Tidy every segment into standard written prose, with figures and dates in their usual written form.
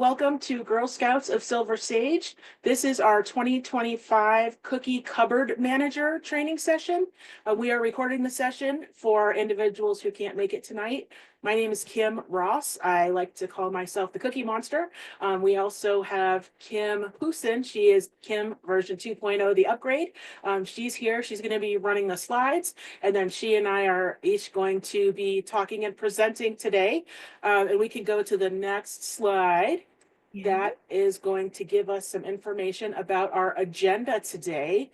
Welcome to Girl Scouts of Silver Sage. This is our 2025 Cookie Cupboard Manager training session. We are recording the session for individuals who can't make it tonight. My name is Kim Ross. I like to call myself the Cookie Monster. We also have Kim Hoosen. She is Kim version 2.0, the upgrade. She's here. She's going to be running the slides, and then she and I are each going to be talking and presenting today. And we can go to the next slide. That is going to give us some information about our agenda today.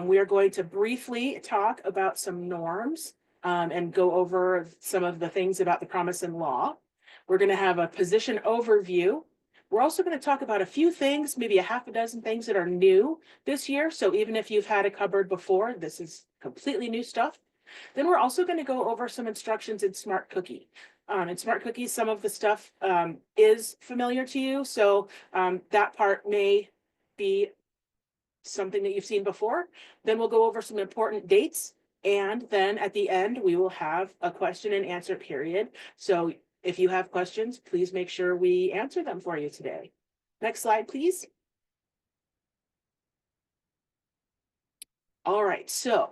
We are going to briefly talk about some norms and go over some of the things about the promise and law. We're going to have a position overview. We're also going to talk about a few things, maybe a half a dozen things that are new this year. So even if you've had a cupboard before, this is completely new stuff. Then we're also going to go over some instructions in Smart Cookie. In Smart Cookies, some of the stuff is familiar to you, so that part may be something that you've seen before. Then we'll go over some important dates, and then at the end, we will have a question and answer period. So if you have questions, please make sure we answer them for you today. Next slide, please. All right, so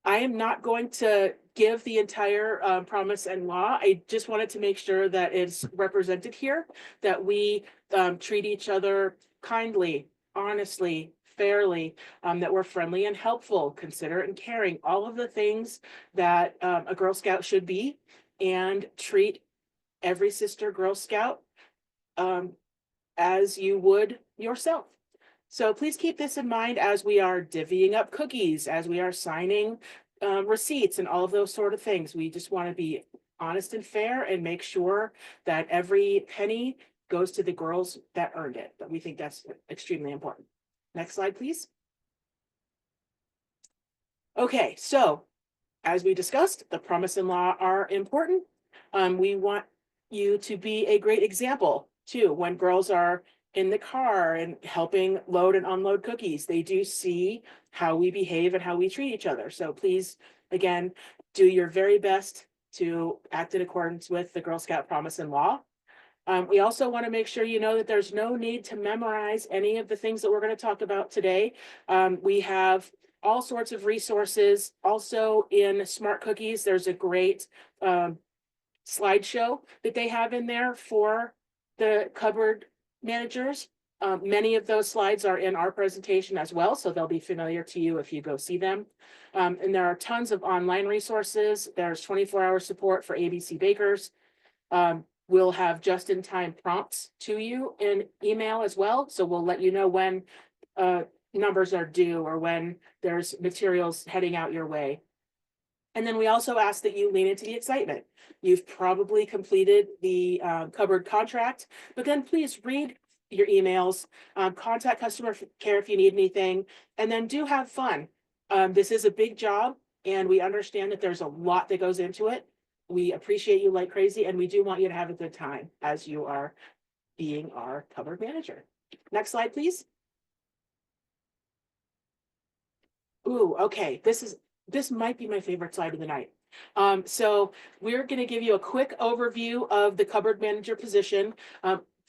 I am not going to give the entire promise and law. I just wanted to make sure that it's represented here, that we treat each other kindly, honestly, fairly, that we're friendly and helpful, considerate and caring, all of the things that a Girl Scout should be, and treat every sister Girl Scout as you would yourself. So please keep this in mind as we are divvying up cookies, as we are signing receipts and all of those sort of things. We just want to be honest and fair and make sure that every penny goes to the girls that earned it. But we think that's extremely important. Next slide, please. Okay, so as we discussed, the promise and law are important. We want you to be a great example too. When girls are in the car and helping load and unload cookies, they do see how we behave and how we treat each other. So please, again, do your very best to act in accordance with the Girl Scout promise and law. We also want to make sure you know that there's no need to memorize any of the things that we're going to talk about today. We have all sorts of resources. Also in Smart Cookies, there's a great slideshow that they have in there for the cupboard managers. Many of those slides are in our presentation as well, so they'll be familiar to you if you go see them. And there are tons of online resources. There's 24-hour support for ABC bakers. We'll have just-in-time prompts to you in email as well, so we'll let you know when numbers are due or when there's materials heading out your way. And then we also ask that you lean into the excitement. You've probably completed the cupboard contract, but then please read your emails, contact customer care if you need anything, and then do have fun. This is a big job, and we understand that there's a lot that goes into it. We appreciate you like crazy, and we do want you to have a good time as you are being our cupboard manager. Next slide, please. Ooh, okay, this might be my favorite slide of the night. So we're going to give you a quick overview of the cupboard manager position.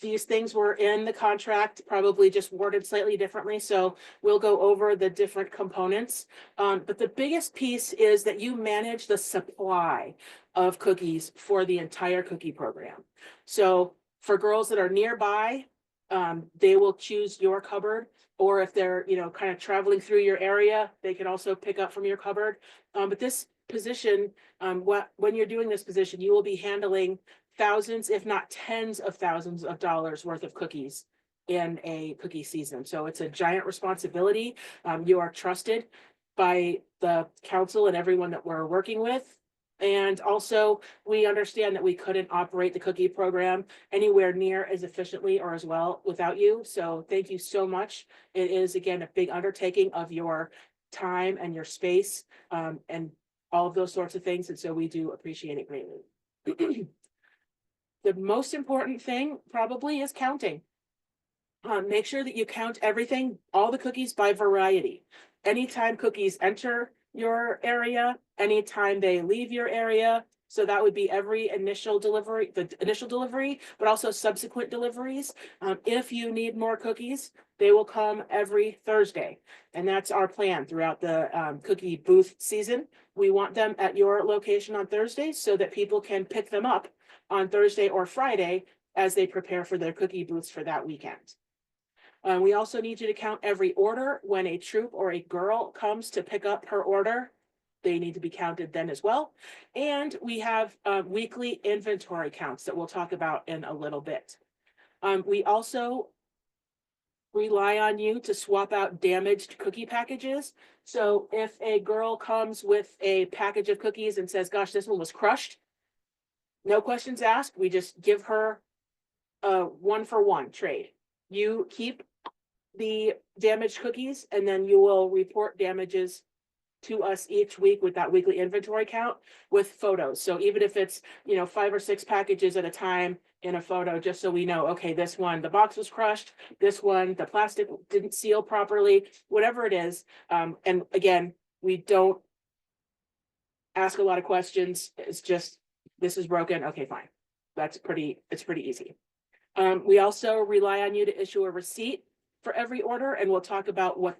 These things were in the contract, probably just worded slightly differently. So we'll go over the different components. But the biggest piece is that you manage the supply of cookies for the entire cookie program. So for girls that are nearby, they will choose your cupboard. Or if they're, kind of traveling through your area, they can also pick up from your cupboard. But this position, when you're doing this position, you will be handling thousands, if not tens of thousands of dollars worth of cookies in a cookie season. So it's a giant responsibility. You are trusted by the council and everyone that we're working with. And also, we understand that we couldn't operate the cookie program anywhere near as efficiently or as well without you. So thank you so much. It is, again, a big undertaking of your time and your space and all of those sorts of things. And so we do appreciate it greatly. The most important thing probably is counting. Make sure that you count everything, all the cookies by variety. Anytime cookies enter your area, anytime they leave your area, So that would be every initial delivery, the initial delivery, but also subsequent deliveries. If you need more cookies, they will come every Thursday. And that's our plan throughout the cookie booth season. We want them at your location on Thursday so that people can pick them up on Thursday or Friday as they prepare for their cookie booths for that weekend. We also need you to count every order. When a troop or a girl comes to pick up her order, they need to be counted then as well. And we have weekly inventory counts that we'll talk about in a little bit. We also rely on you to swap out damaged cookie packages. So if a girl comes with a package of cookies and says, gosh, this one was crushed, no questions asked. We just give her a 1-for-1 trade. You keep the damaged cookies and then you will report damages to us each week with that weekly inventory count with photos. So even if it's, 5 or 6 packages at a time in a photo, just so we know, okay, this one, the box was crushed, this one, the plastic didn't seal properly, whatever it is. And again, we don't ask a lot of questions. It's just, this is broken. Okay, fine. It's pretty easy. We also rely on you to issue a receipt for every order, and we'll talk about what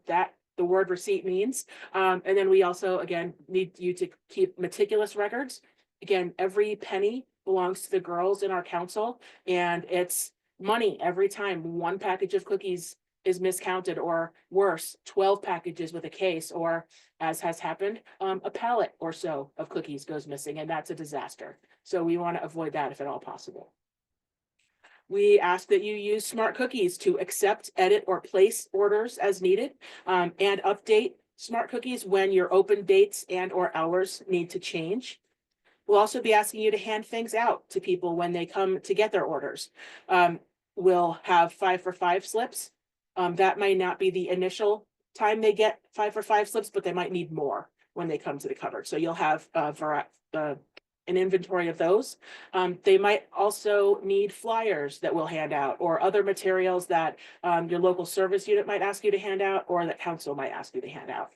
the word receipt means. And then we also, again, need you to keep meticulous records. Again, every penny belongs to the girls in our council, and it's money every time one package of cookies is miscounted, or worse, 12 packages with a case, or as has happened, a pallet or so of cookies goes missing, and that's a disaster. So we want to avoid that if at all possible. We ask that you use Smart Cookies to accept, edit, or place orders as needed, and update Smart Cookies when your open dates and/or hours need to change. We'll also be asking you to hand things out to people when they come to get their orders. We'll have 5-for-5 slips. That might not be the initial time they get 5-for-5 slips, but they might need more when they come to the cupboard. So you'll have an inventory of those. They might also need flyers that we'll hand out, or other materials that your local service unit might ask you to hand out, or that council might ask you to hand out.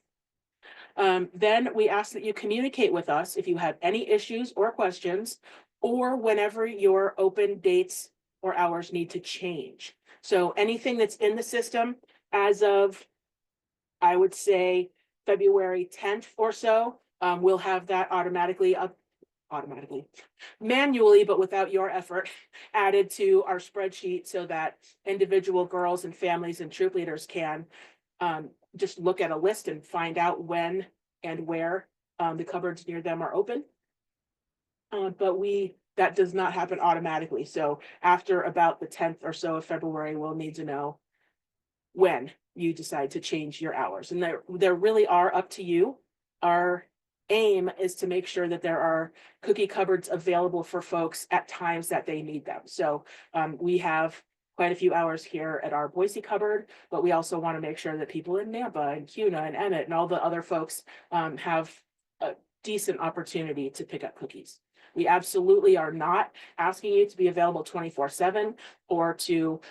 Then we ask that you communicate with us if you have any issues or questions, or whenever your open dates or hours need to change. So anything that's in the system as of, I would say, February 10th or so, we'll have that manually, but without your effort, added to our spreadsheet so that individual girls and families and troop leaders can just look at a list and find out when and where the cupboards near them are open. But that does not happen automatically. So after about the 10th or so of February, we'll need to know when you decide to change your hours. And there really are up to you. Our aim is to make sure that there are cookie cupboards available for folks at times that they need them. So we have quite a few hours here at our Boise cupboard, but we also want to make sure that people in Nampa and Cuna and Emmett and all the other folks have a decent opportunity to pick up cookies. We absolutely are not asking you to be available 24/7 or to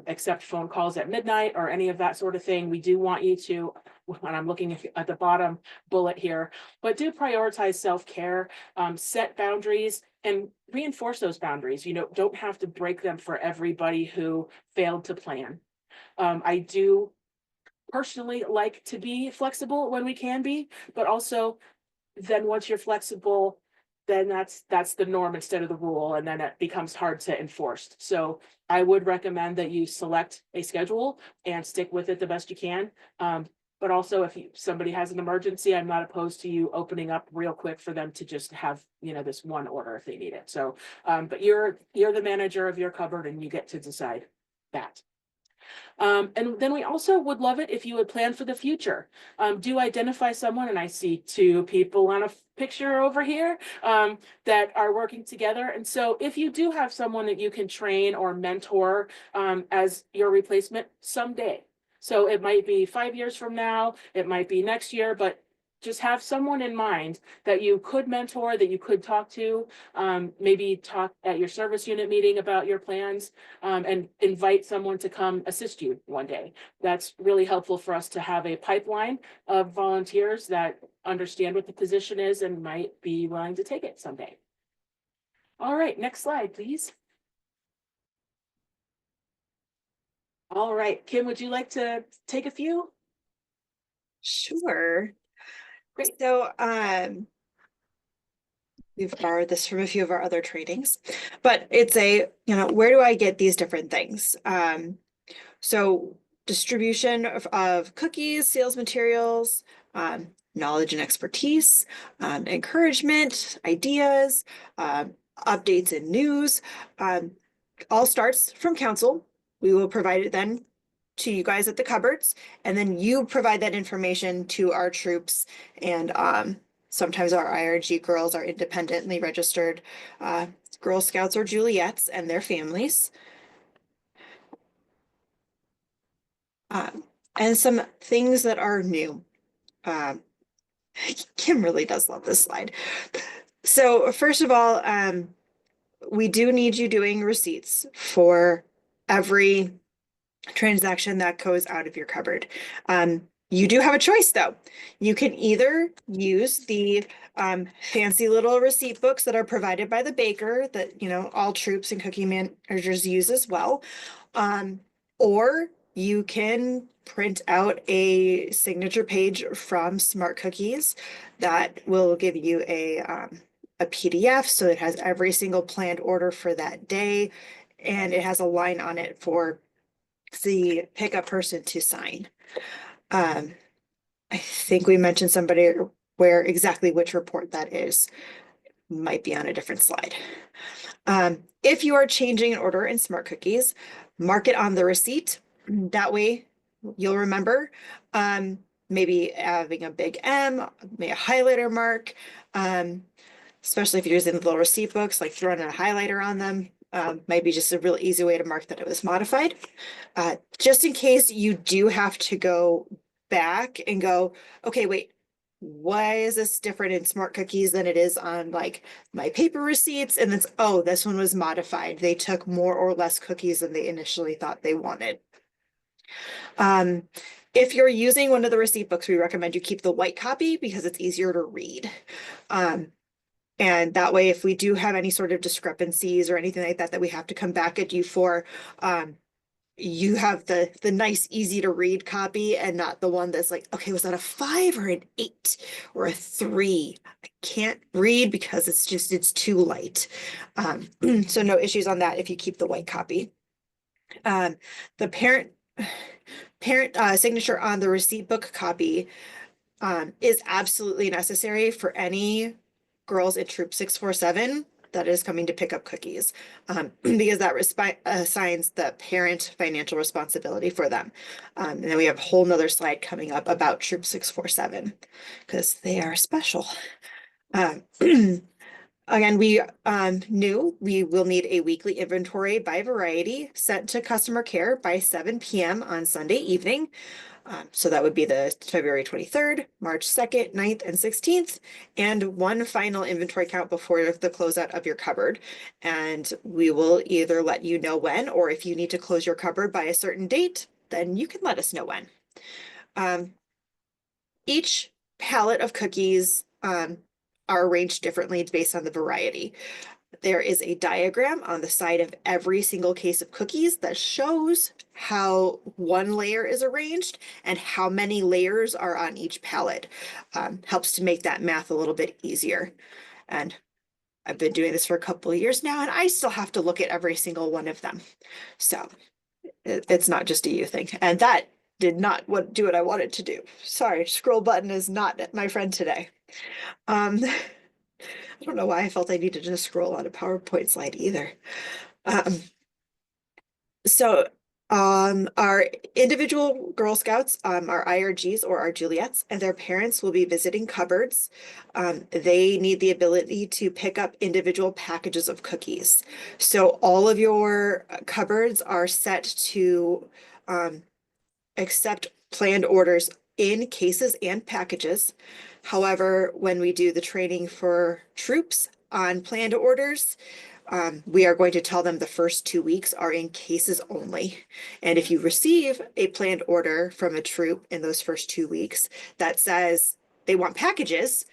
accept phone calls at midnight or any of that sort of thing. We do want you to, when I'm looking at the bottom bullet here, but do prioritize self-care, set boundaries, and reinforce those boundaries. Don't have to break them for everybody who failed to plan. I do personally like to be flexible when we can be, but also then once you're flexible, then that's the norm instead of the rule, and then it becomes hard to enforce. So I would recommend that you select a schedule and stick with it the best you can. But also, if somebody has an emergency, I'm not opposed to you opening up real quick for them to just have this one order if they need it. So, but you're the manager of your cupboard, and you get to decide that. And then we also would love it if you would plan for the future. Do identify someone, and I see 2 people on a picture over here that are working together. And so if you do have someone that you can train or mentor as your replacement someday, so it might be 5 years from now, it might be next year, but just have someone in mind that you could mentor, that you could talk to, maybe talk at your service unit meeting about your plans, and invite someone to come assist you one day. That's really helpful for us to have a pipeline of volunteers that understand what the position is and might be willing to take it someday. All right, next slide, please. All right, Kim, would you like to take a few? Sure. Great. So, we've borrowed this from a few of our other trainings, but it's where do I get these different things? So distribution of cookies, sales materials, knowledge and expertise, encouragement, ideas, updates and news, um, all starts from council. We will provide it then to you guys at the cupboards, and then you provide that information to our troops. And sometimes our IRG girls are independently registered Girl Scouts or Juliets and their families. And some things that are new. Um, Kim really does love this slide. So first of all, we do need you doing receipts for every transaction that goes out of your cupboard. You do have a choice though. You can either use the fancy little receipt books that are provided by the baker that, all troops and cookie managers use as well. Or you can print out a signature page from Smart Cookies that will give you a PDF. So it has every single planned order for that day. And it has a line on it for the pickup person to sign. I think we mentioned somebody where exactly which report that is might be on a different slide. If you are changing an order in Smart Cookies, mark it on the receipt. That way you'll remember. Maybe having a big M, maybe a highlighter mark, especially if you're using the little receipt books, like throwing a highlighter on them. Might be just a real easy way to mark that it was modified. Just in case you do have to go back and go, okay, wait, why is this different in Smart Cookies than it is on like my paper receipts? And it's, oh, this one was modified. They took more or less cookies than they initially thought they wanted. If you're using one of the receipt books, we recommend you keep the white copy because it's easier to read. And that way, if we do have any sort of discrepancies or anything like that, that we have to come back at you for, you have the nice, easy to read copy and not the one that's like, okay, was that a 5 or an 8 or a 3? I can't read because it's too light. So no issues on that if you keep the white copy. The parent signature on the receipt book copy is absolutely necessary for any girls in Troop 647 that is coming to pick up cookies, because that assigns the parent financial responsibility for them. And then we have a whole nother slide coming up about Troop 647 because they are special. Again, we knew we will need a weekly inventory by variety sent to customer care by 7 p.m. on Sunday evening. So that would be the February 23rd, March 2nd, 9th, and 16th, and one final inventory count before the closeout of your cupboard. And we will either let you know when, or if you need to close your cupboard by a certain date, then you can let us know when. Each pallet of cookies are arranged differently based on the variety. There is a diagram on the side of every single case of cookies that shows how one layer is arranged and how many layers are on each pallet. Helps to make that math a little bit easier. And I've been doing this for a couple of years now, and I still have to look at every single one of them. So it's not just a you thing. And that did not do what I wanted to do. Sorry, scroll button is not my friend today. I don't know why I felt I needed to scroll on a PowerPoint slide either. So our individual Girl Scouts, our IRGs or our Juliets, and their parents will be visiting cupboards. They need the ability to pick up individual packages of cookies. So all of your cupboards are set to accept planned orders in cases and packages. However, when we do the training for troops on planned orders, we are going to tell them the first 2 weeks are in cases only. And if you receive a planned order from a troop in those first 2 weeks that says they want packages,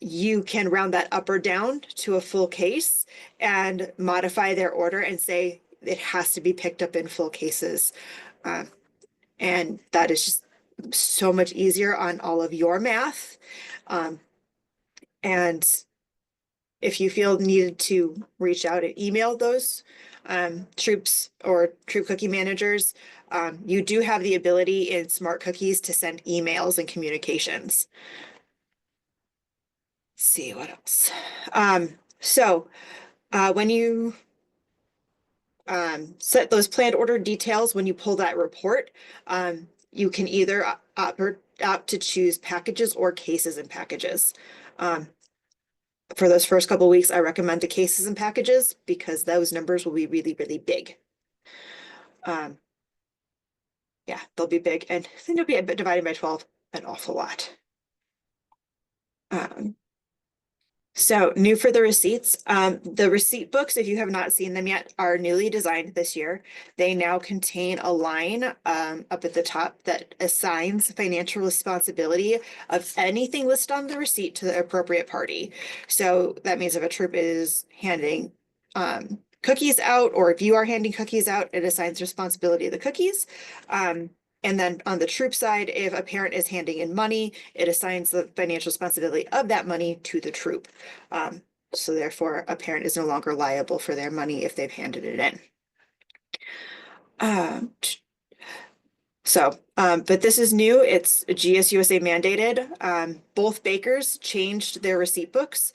you can round that up or down to a full case and modify their order and say it has to be picked up in full cases. And that is just so much easier on all of your math. And if you feel needed to reach out and email those troops or troop cookie managers, you do have the ability in Smart Cookies to send emails and communications. Let's see what else. When you set those planned order details, when you pull that report, you can either opt to choose packages or cases and packages. For those first couple of weeks, I recommend the cases and packages because those numbers will be really, really big. Yeah, they'll be big, and then you'll be divided by 12 an awful lot. So new for the receipts, the receipt books, if you have not seen them yet, are newly designed this year. They now contain a line up at the top that assigns financial responsibility of anything listed on the receipt to the appropriate party. So that means if a troop is handing cookies out, or if you are handing cookies out, it assigns responsibility of the cookies. And then on the troop side, if a parent is handing in money, it assigns the financial responsibility of that money to the troop. So therefore, a parent is no longer liable for their money if they've handed it in. But this is new. It's GSUSA mandated. Both bakers changed their receipt books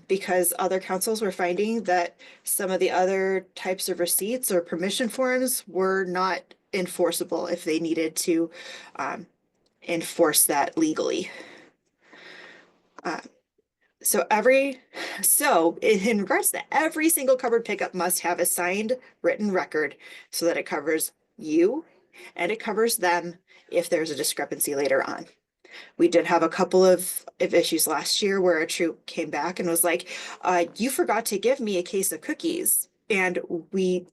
because other councils were finding that some of the other types of receipts or permission forms were not enforceable if they needed to enforce that legally. So in regards to every single cupboard pickup must have a signed written record so that it covers you and it covers them if there's a discrepancy later on. We did have a couple of issues last year where a troop came back and was like, you forgot to give me a case of cookies. And we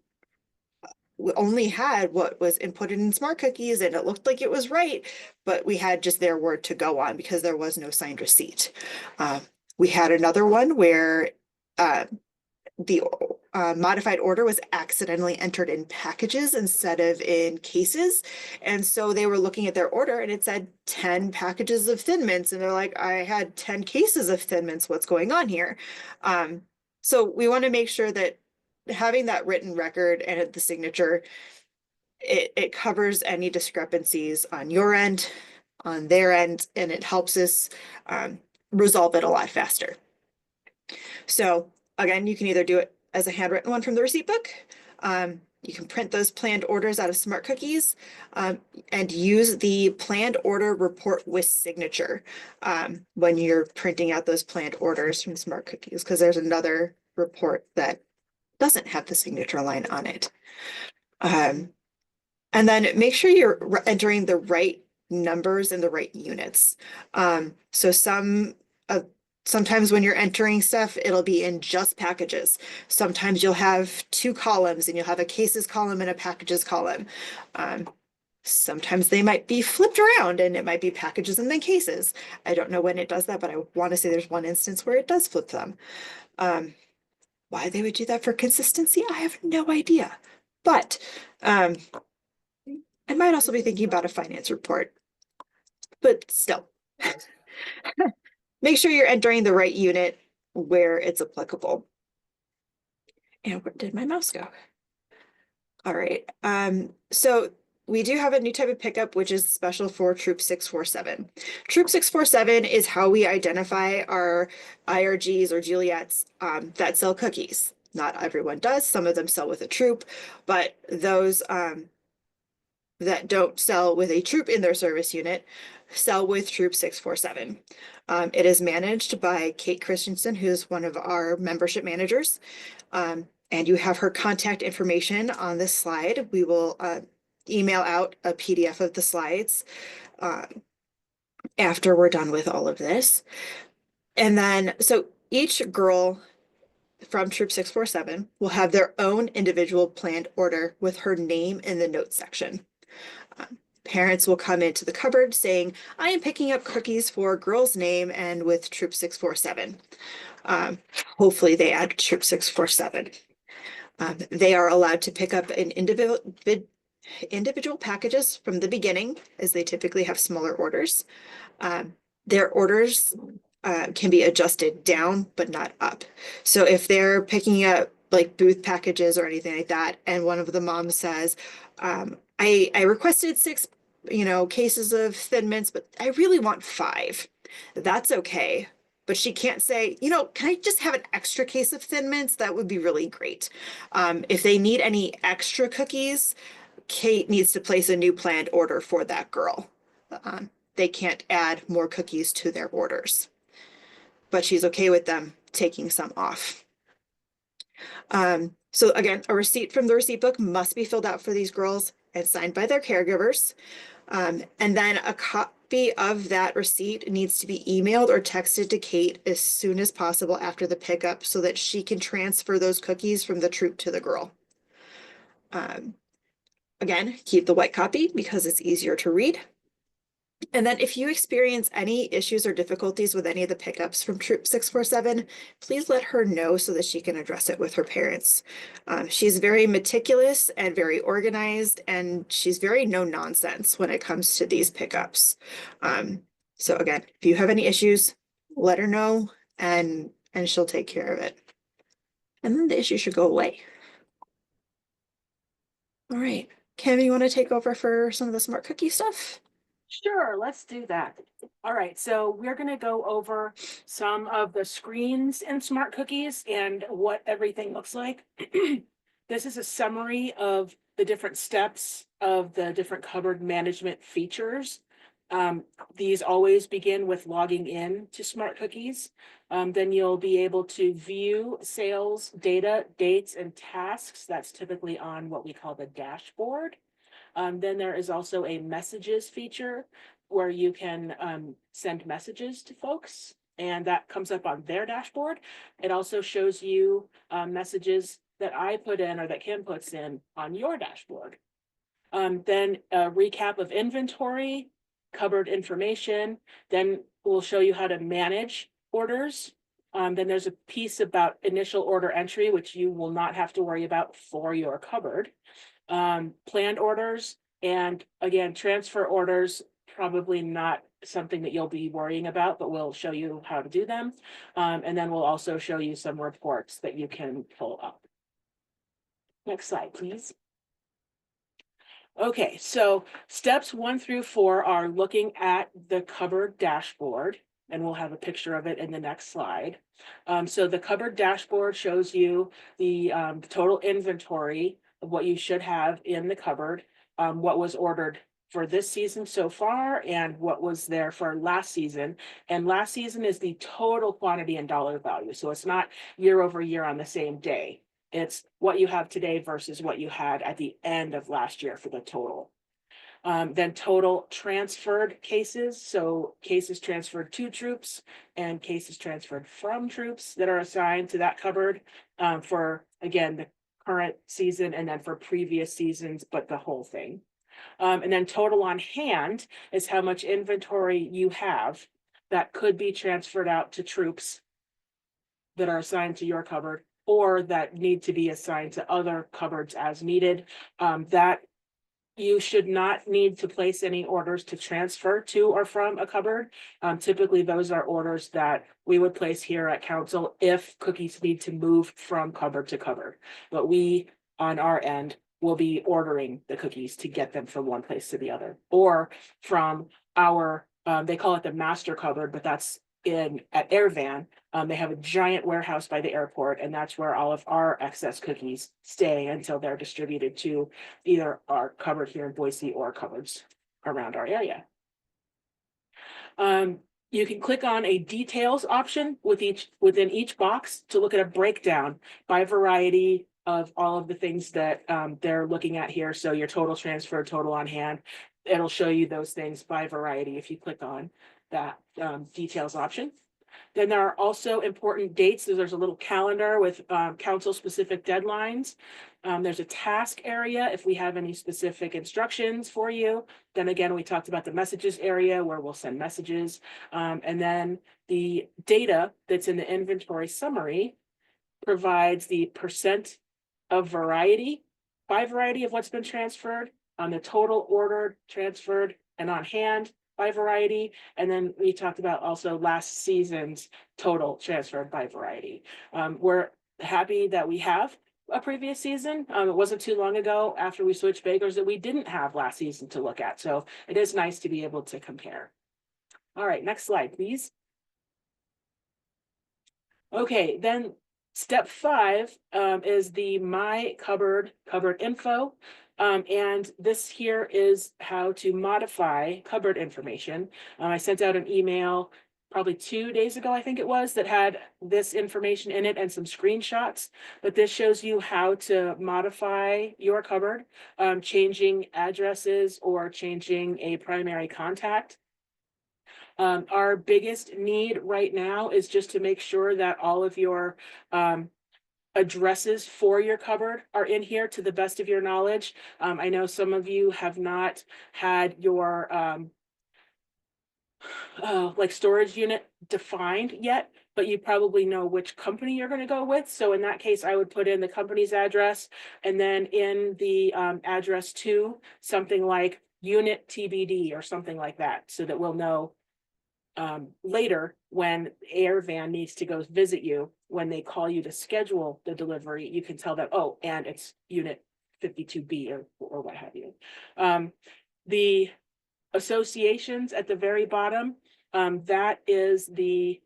only had what was inputted in Smart Cookies and it looked like it was right, but we had just their word to go on because there was no signed receipt. We had another one where the modified order was accidentally entered in packages instead of in cases. And so they were looking at their order and it said 10 packages of Thin Mints. And they're like, I had 10 cases of Thin Mints. What's going on here? So we want to make sure that having that written record and the signature, it covers any discrepancies on your end, on their end, and it helps us resolve it a lot faster. So again, you can either do it as a handwritten one from the receipt book. You can print those planned orders out of Smart Cookies and use the planned order report with signature when you're printing out those planned orders from Smart Cookies, because there's another report that doesn't have the signature line on it. And then make sure you're entering the right numbers and the right units. So sometimes when you're entering stuff, it'll be in just packages. Sometimes you'll have two columns and you'll have a cases column and a packages column. Sometimes they might be flipped around and it might be packages and then cases. I don't know when it does that, but I want to say there's one instance where it does flip them. Why they would do that for consistency, I have no idea. But I might also be thinking about a finance report. But still, make sure you're entering the right unit where it's applicable. And where did my mouse go? All right. So we do have a new type of pickup, which is special for Troop 647. Troop 647 is how we identify our IRGs or Juliets that sell cookies. Not everyone does. Some of them sell with a troop, but those that don't sell with a troop in their service unit sell with Troop 647. It is managed by Kate Christensen, who's one of our membership managers. And you have her contact information on this slide. We will email out a PDF of the slides after we're done with all of this. And then, so each girl from Troop 647 will have their own individual planned order with her name in the notes section. parents will come into the cupboard saying, I am picking up cookies for girl's name and with troop 647. Hopefully they add troop 647. They are allowed to pick up an individual packages from the beginning, as they typically have smaller orders. Their orders can be adjusted down, but not up. So if they're picking up like booth packages or anything like that, and one of the moms says, I requested 6, cases of Thin Mints, but I really want 5. That's okay. But she can't say, can I just have an extra case of Thin Mints? That would be really great. If they need any extra cookies, Kate needs to place a new planned order for that girl. They can't add more cookies to their orders, but she's okay with them taking some off. So again, a receipt from the receipt book must be filled out for these girls and signed by their caregivers. And then a copy of that receipt needs to be emailed or texted to Kate as soon as possible after the pickup so that she can transfer those cookies from the troop to the girl. Again, keep the white copy because it's easier to read. And then if you experience any issues or difficulties with any of the pickups from Troop 647, please let her know so that she can address it with her parents. She's very meticulous and very organized, and she's very no nonsense when it comes to these pickups. So again, if you have any issues, let her know and she'll take care of it. And then the issue should go away. All right, Kim, you want to take over for some of the smart cookie stuff? Sure, let's do that. All right, so we're going to go over some of the screens in Smart Cookies and what everything looks like. This is a summary of the different steps of the different cupboard management features. These always begin with logging in to Smart Cookies. Then you'll be able to view sales data, dates, and tasks. That's typically on what we call the dashboard. Then there is also a messages feature where you can send messages to folks, and that comes up on their dashboard. It also shows you messages that I put in or that Kim puts in on your dashboard. Then a recap of inventory, cupboard information. Then we'll show you how to manage orders. Then there's a piece about initial order entry, which you will not have to worry about for your cupboard. Planned orders, and again, transfer orders, probably not something that you'll be worrying about, but we'll show you how to do them. And then we'll also show you some reports that you can pull up. Next slide, please. Okay, so steps 1 through 4 are looking at the cupboard dashboard, and we'll have a picture of it in the next slide. So the cupboard dashboard shows you the total inventory of what you should have in the cupboard, what was ordered for this season so far, and what was there for last season. And last season is the total quantity and dollar value. So it's not year over year on the same day. It's what you have today versus what you had at the end of last year for the total. Then total transferred cases. So cases transferred to troops and cases transferred from troops that are assigned to that cupboard for, again, the current season and then for previous seasons, but the whole thing. And then total on hand is how much inventory you have that could be transferred out to troops that are assigned to your cupboard or that need to be assigned to other cupboards as needed. That you should not need to place any orders to transfer to or from a cupboard. Typically, those are orders that we would place here at council if cookies need to move from cupboard to cupboard. But we, on our end, will be ordering the cookies to get them from one place to the other, or from our, they call it the master cupboard, but that's at Airvan. They have a giant warehouse by the airport, and that's where all of our excess cookies stay until they're distributed to either our cupboard here in Boise or cupboards around our area. You can click on a details option within each box to look at a breakdown by variety of all of the things that they're looking at here. So your total transfer, total on hand, it'll show you those things by variety if you click on that details option. Then there are also important dates. So there's a little calendar with council-specific deadlines. There's a task area if we have any specific instructions for you. Then again, we talked about the messages area where we'll send messages. And then the data that's in the inventory summary provides the percent of variety, by variety of what's been transferred, on the total ordered, transferred, and on hand by variety. And then we talked about also last season's total transferred by variety. We're happy that we have a previous season. It wasn't too long ago after we switched bakers that we didn't have last season to look at. So it is nice to be able to compare. All right, next slide, please. Okay, then step 5 is the My Cupboard info. And this here is how to modify cupboard information. I sent out an email probably 2 days ago, I think it was, that had this information in it and some screenshots. But this shows you how to modify your cupboard, changing addresses or changing a primary contact. Our biggest need right now is just to make sure that all of your addresses for your cupboard are in here to the best of your knowledge. I know some of you have not had your like storage unit defined yet, but you probably know which company you're going to go with. So in that case, I would put in the company's address and then in the address to something like unit TBD or something like that, so that we'll know later when air van needs to go visit you, when they call you to schedule the delivery, you can tell them, oh, and it's unit 52B or what have you. The associations at the very bottom, that is the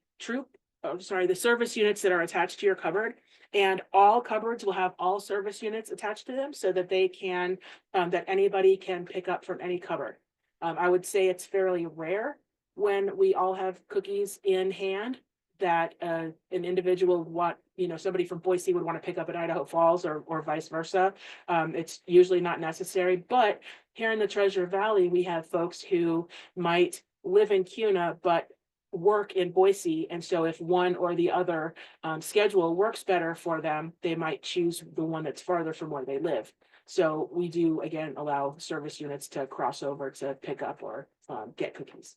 the service units that are attached to your cupboard. And all cupboards will have all service units attached to them so that they can, that anybody can pick up from any cupboard. I would say it's fairly rare when we all have cookies in hand that an individual would want, somebody from Boise would want to pick up in Idaho Falls or vice versa. It's usually not necessary, but here in the Treasure Valley, we have folks who might live in Kuna, but work in Boise. And so if one or the other schedule works better for them, they might choose the one that's farther from where they live. So we do, again, allow service units to cross over to pick up or get cookies.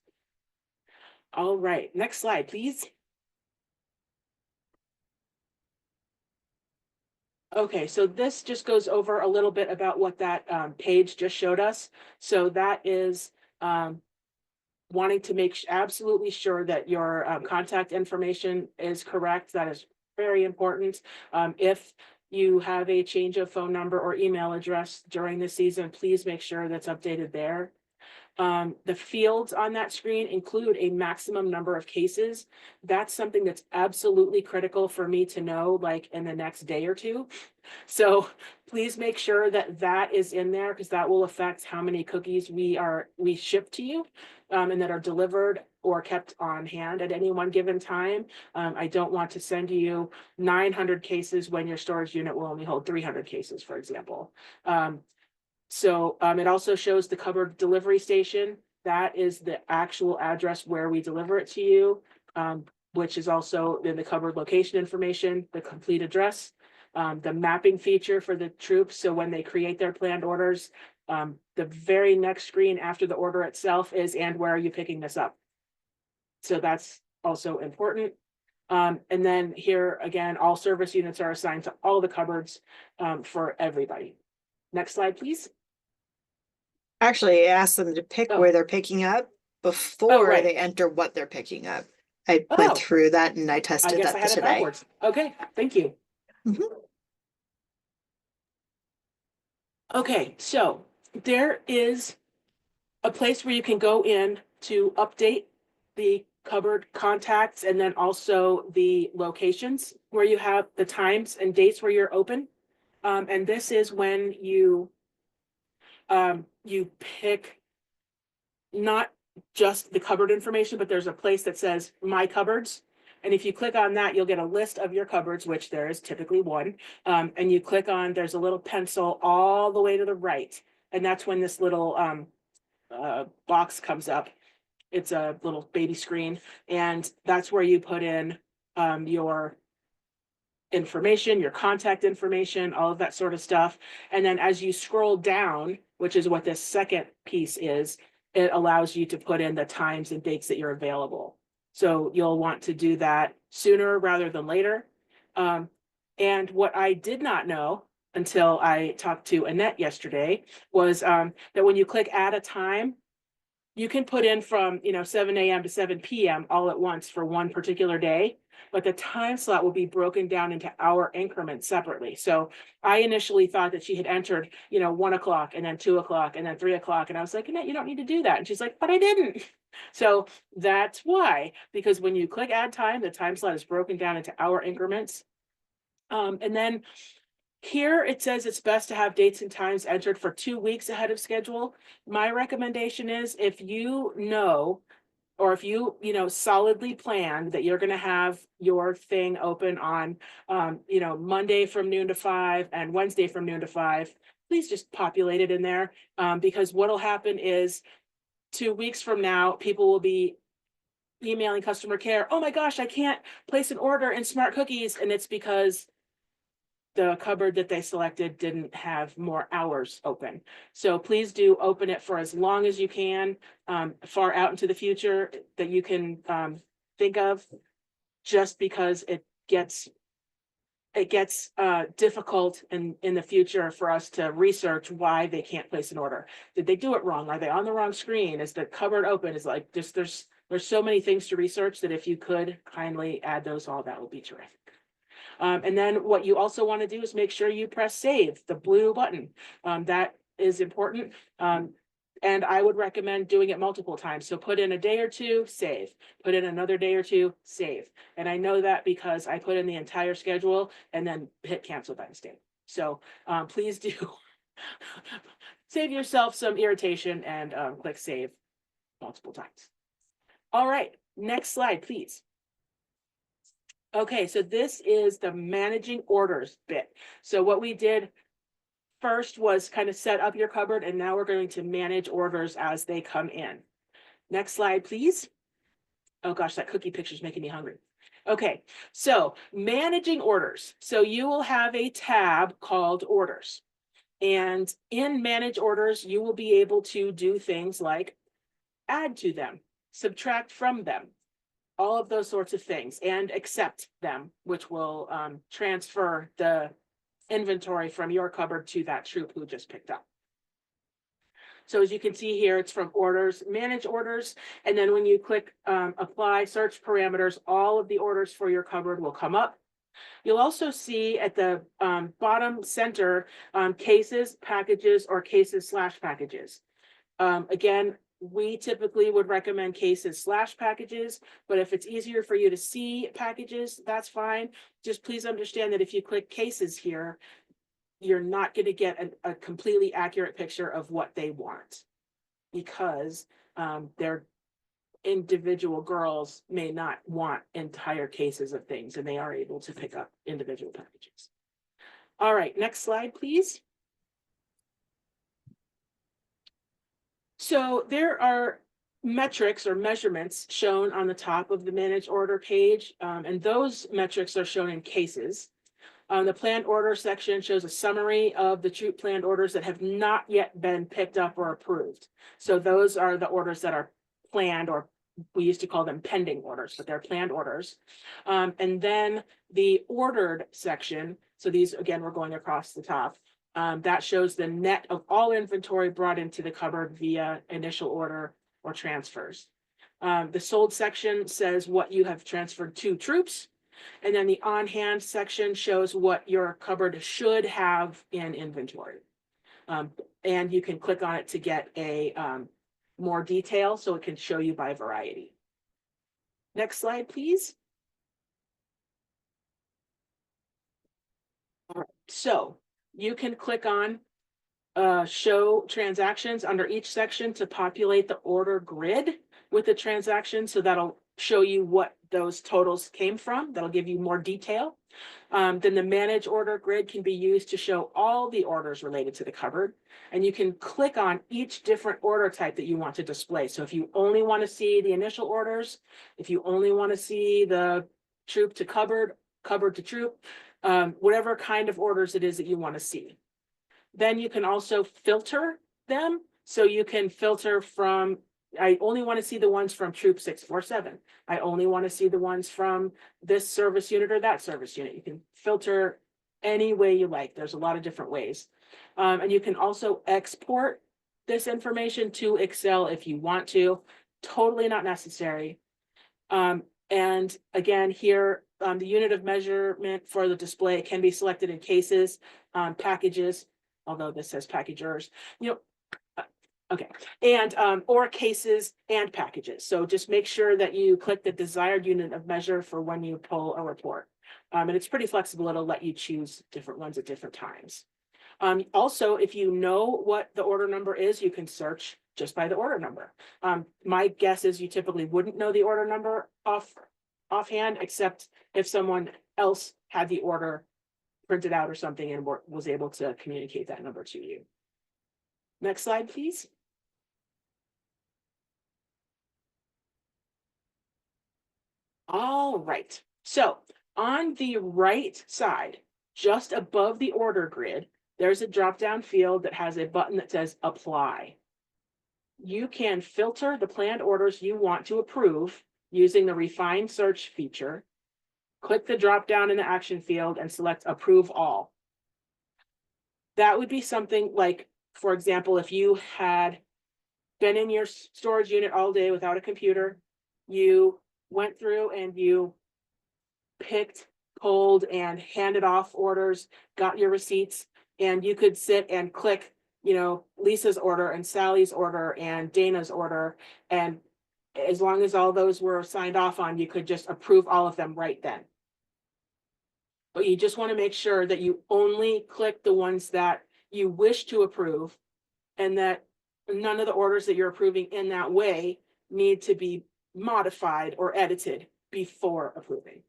All right, next slide, please. Okay, so this just goes over a little bit about what that page just showed us. So that is wanting to make absolutely sure that your contact information is correct. That is very important. If you have a change of phone number or email address during the season, please make sure that's updated there. The fields on that screen include a maximum number of cases. That's something that's absolutely critical for me to know, like in the next day or two. So please make sure that that is in there, because that will affect how many cookies we ship to you and that are delivered or kept on hand at any one given time. I don't want to send you 900 cases when your storage unit will only hold 300 cases, for example. So it also shows the cupboard delivery station. That is the actual address where we deliver it to you, which is also in the cupboard location information, the complete address, the mapping feature for the troops. So when they create their planned orders, the very next screen after the order itself is, and where are you picking this up? So that's also important. And then here again, all service units are assigned to all the cupboards for everybody. Next slide, please. Actually, ask them to pick where they're picking up before right. they enter what they're picking up. I went through that and I tested that today. Backwards. Okay, thank you. Okay, so there is a place where you can go in to update the cupboard contacts and then also the locations where you have the times and dates where you're open. And this is when you pick not just the cupboard information, but there's a place that says My Cupboards. And if you click on that, you'll get a list of your cupboards, which there is typically one. And you click on, there's a little pencil all the way to the right. And that's when this little box comes up. It's a little baby screen, and that's where you put in your information, your contact information, all of that sort of stuff. And then as you scroll down, which is what this second piece is, it allows you to put in the times and dates that you're available. So you'll want to do that sooner rather than later. And what I did not know until I talked to Annette yesterday was that when you click add a time, you can put in from 7 a.m. to 7 p.m. all at once for one particular day, but the time slot will be broken down into hour increments separately. So I initially thought that she had entered 1 o'clock and then 2 o'clock and then 3 o'clock, and I was like, Annette, you don't need to do that. And she's like, but I didn't. So that's why, because when you click add time, the time slot is broken down into hour increments. And then here it says it's best to have dates and times entered for 2 weeks ahead of schedule. My recommendation is if you know, or if you solidly plan that you're going to have your thing open on Monday from noon to 5 and Wednesday from noon to 5, please just populate it in there, because what'll happen is 2 weeks from now people will be emailing customer care, oh my gosh, I can't place an order in Smart Cookies, and it's because the cupboard that they selected didn't have more hours open. So please do open it for as long as you can, far out into the future that you can think of, just because it gets difficult in the future for us to research why they can't place an order. Did they do it wrong? Are they on the wrong screen? Is the cupboard open? Is like just there's so many things to research that if you could kindly add those all, that would be terrific. And then what you also want to do is make sure you press save, the blue button. That is important. And I would recommend doing it multiple times. So put in a day or two, save. Put in another day or two, save. And I know that because I put in the entire schedule and then hit cancel by mistake. So please do save yourself some irritation and click save multiple times. All right, next slide, please. Okay, so this is the managing orders bit. So what we did first was kind of set up your cupboard, and now we're going to manage orders as they come in. Next slide, please. Oh gosh, that cookie picture is making me hungry. Okay, so managing orders. So you will have a tab called orders. And in manage orders, you will be able to do things like add to them, subtract from them, all of those sorts of things, and accept them, which will transfer the inventory from your cupboard to that troop who just picked up. So as you can see here, it's from orders, manage orders, and then when you click apply search parameters, all of the orders for your cupboard will come up. You'll also see at the bottom center cases, packages, or cases/packages. Again, we typically would recommend cases/packages, but if it's easier for you to see packages, that's fine. Just please understand that if you click cases here, you're not going to get a completely accurate picture of what they want, because their individual girls may not want entire cases of things, and they are able to pick up individual packages. All right, next slide, please. So there are metrics or measurements shown on the top of the manage order page, and those metrics are shown in cases. The planned order section shows a summary of the troop planned orders that have not yet been picked up or approved. So those are the orders that are planned, or we used to call them pending orders, but they're planned orders. And then the ordered section, so these, again, we're going across the top, that shows the net of all inventory brought into the cupboard via initial order or transfers. The sold section says what you have transferred to troops. And then the on hand section shows what your cupboard should have in inventory. And you can click on it to get a more detail, so it can show you by variety. Next slide, please. All right, so you can click on show transactions under each section to populate the order grid with the transaction. So that'll show you what those totals came from. That'll give you more detail. Then the manage order grid can be used to show all the orders related to the cupboard. And you can click on each different order type that you want to display. So if you only want to see the initial orders, if you only want to see the troop to cupboard, cupboard to troop, whatever kind of orders it is that you want to see. Then you can also filter them. So you can filter from, I only want to see the ones from troop 647. I only want to see the ones from this service unit or that service unit. You can filter any way you like. There's a lot of different ways. And you can also export this information to Excel if you want to. Totally not necessary. And again, here, the unit of measurement for the display can be selected in cases, packages, although this says packagers, you know, okay, and or cases and packages. So just make sure that you click the desired unit of measure for when you pull a report. And it's pretty flexible. It'll let you choose different ones at different times. Also, if you know what the order number is, you can search just by the order number. My guess is you typically wouldn't know the order number offhand, except if someone else had the order printed out or something and was able to communicate that number to you. Next slide, please. All right, so on the right side, just above the order grid, there's a drop-down field that has a button that says apply. You can filter the planned orders you want to approve using the refine search feature. Click the drop-down in the action field and select approve all. That would be something like, for example, if you had been in your storage unit all day without a computer, you went through and you picked, pulled, and handed off orders, got your receipts, and you could sit and click, you know, Lisa's order and Sally's order and Dana's order. And as long as all those were signed off on, you could just approve all of them right then. But you just want to make sure that you only click the ones that you wish to approve, and that none of the orders that you're approving in that way need to be modified or edited before approving.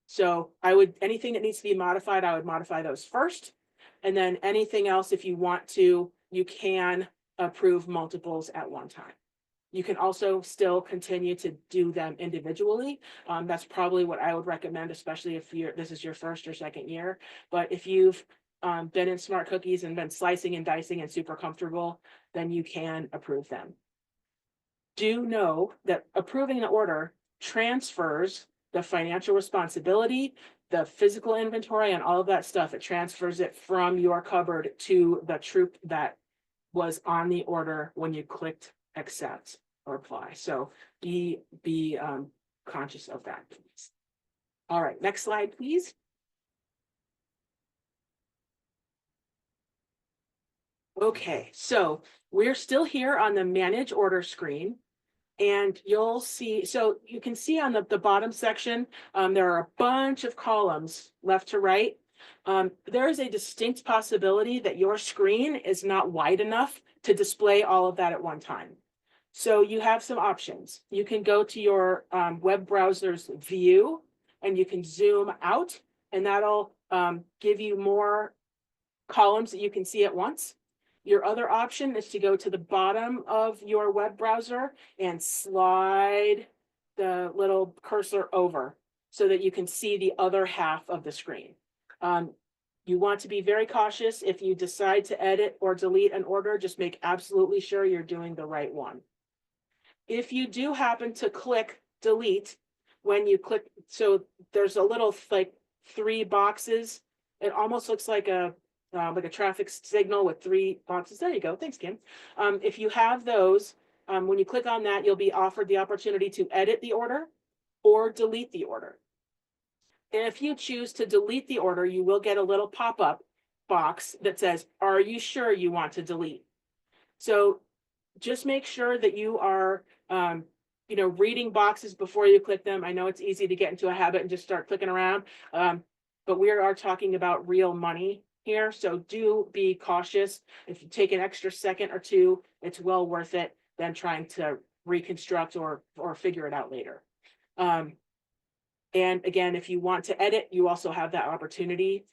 So anything that needs to be modified, I would modify those first. And then anything else, if you want to, you can approve multiples at one time. You can also still continue to do them individually. That's probably what I would recommend, especially if this is your first or second year. But if you've been in Smart Cookies and been slicing and dicing and super comfortable, then you can approve them. Do know that approving the order transfers the financial responsibility, the physical inventory, and all of that stuff. It transfers it from your cupboard to the troop that was on the order when you clicked accept or apply. So be conscious of that, please. All right, next slide, please. Okay, so we're still here on the manage order screen. And you'll see, so you can see on the bottom section, there are a bunch of columns left to right. There is a distinct possibility that your screen is not wide enough to display all of that at one time. So you have some options. You can go to your web browser's view and you can zoom out, and that'll give you more columns that you can see at once. Your other option is to go to the bottom of your web browser and slide the little cursor over so that you can see the other half of the screen. You want to be very cautious. If you decide to edit or delete an order, just make absolutely sure you're doing the right one. If you do happen to click delete, when you click, so there's a little like 3 boxes. It almost looks like a traffic signal with 3 boxes. There you go. Thanks, Kim. If you have those, when you click on that, you'll be offered the opportunity to edit the order or delete the order. And if you choose to delete the order, you will get a little pop-up box that says, are you sure you want to delete? So just make sure that you are reading boxes before you click them. I know it's easy to get into a habit and just start clicking around, but we are talking about real money here. So do be cautious. If you take an extra second or two, it's well worth it than trying to reconstruct or figure it out later. And again, if you want to edit, you also have that opportunity.